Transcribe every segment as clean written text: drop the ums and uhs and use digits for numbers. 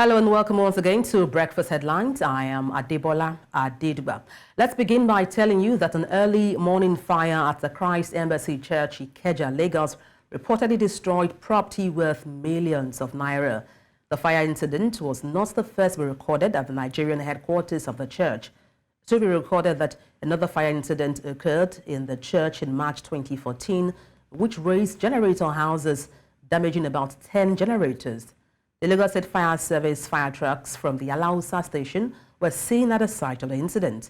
Hello and welcome once again to Breakfast Headlines. I am Adebola Adedugba. Let's begin by telling you that an early morning fire at the Christ Embassy Church, Ikeja, Lagos, reportedly destroyed property worth millions of naira. The fire incident was not the first to be recorded at the Nigerian headquarters of the church. To be recorded that another fire incident occurred in the church in March 2014, which razed generator houses, damaging about 10 generators. The Lagos State Fire Service fire trucks from the Alausa station were seen at the site of the incident.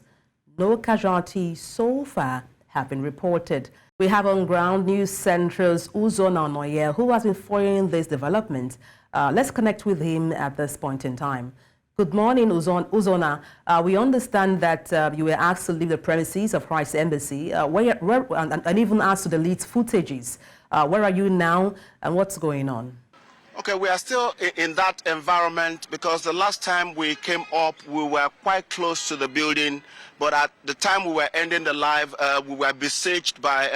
No casualties so far have been reported. We have on ground News Central's Uzonna Ononye, who has been following this development. Let's connect with him at this point in time. Good morning, Uzonna. We understand that you were asked to leave the premises of Christ Embassy and even asked to delete footages. Where are you now and what's going on? Okay, we are still in that environment because the last time we came up, we were quite close to the building, but at the time we were ending the live, we were besieged by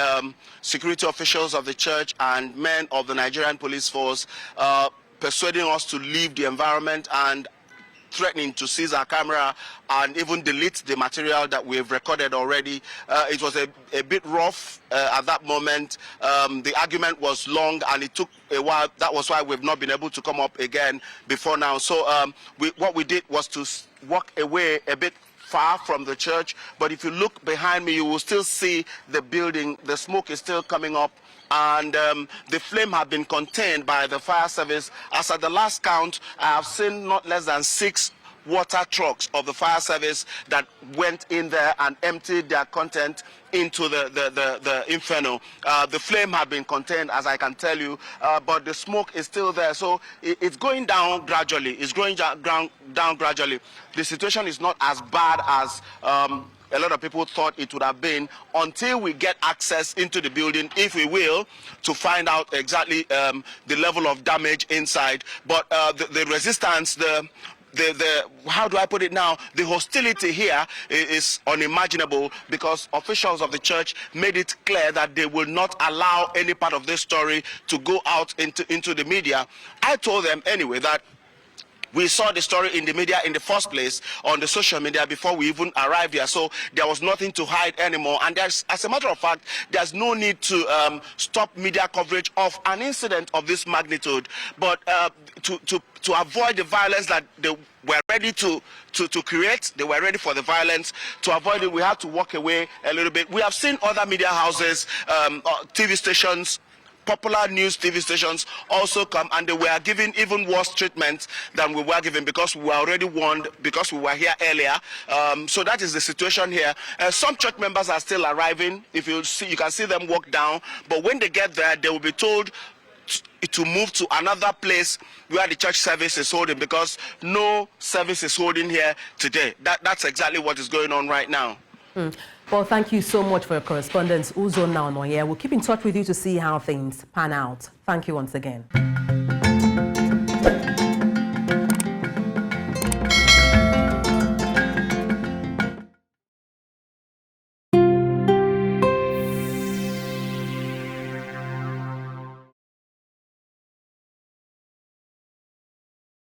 security officials of the church and men of the Nigerian police force, persuading us to leave the environment and threatening to seize our camera and even delete the material that we've recorded already. It was a bit rough at that moment. The argument was long and it took a while. That was why we've not been able to come up again before now. So what we did was to walk away a bit far from the church, but if you look behind me, you will still see the building. The smoke is still coming up, and the flame had been contained by the fire service. As at the last count, I have seen not less than 6 water trucks of the fire service that went in there and emptied their content into the inferno. The flame had been contained, as I can tell you, but the smoke is still there. So it's going down gradually. It's going down gradually. The situation is not as bad as a lot of people thought it would have been until we get access into the building, if we will, to find out exactly the level of damage inside. But the resistance, how do I put it now? The hostility here is unimaginable because officials of the church made it clear that they will not allow any part of this story to go out into the media. I told them anyway that we saw the story in the media in the first place, on the social media, before we even arrived here. So there was nothing to hide anymore. And as a matter of fact, there's no need to stop media coverage of an incident of this magnitude. But to avoid the violence that they were ready to create, they were ready for the violence. To avoid it, we had to walk away a little bit. We have seen other media houses, TV stations, popular news TV stations also come, and they were given even worse treatment than we were given because we were already warned, because we were here earlier. So that is the situation here. Some church members are still arriving. If you see, you can see them walk down, but when they get there, they will be told to move to another place where the church service is holding, because no service is holding here today. That's exactly what is going on right now. Well, thank you so much for your correspondence, Uzonna Ononye. We'll keep in touch with you to see how things pan out. Thank you once again.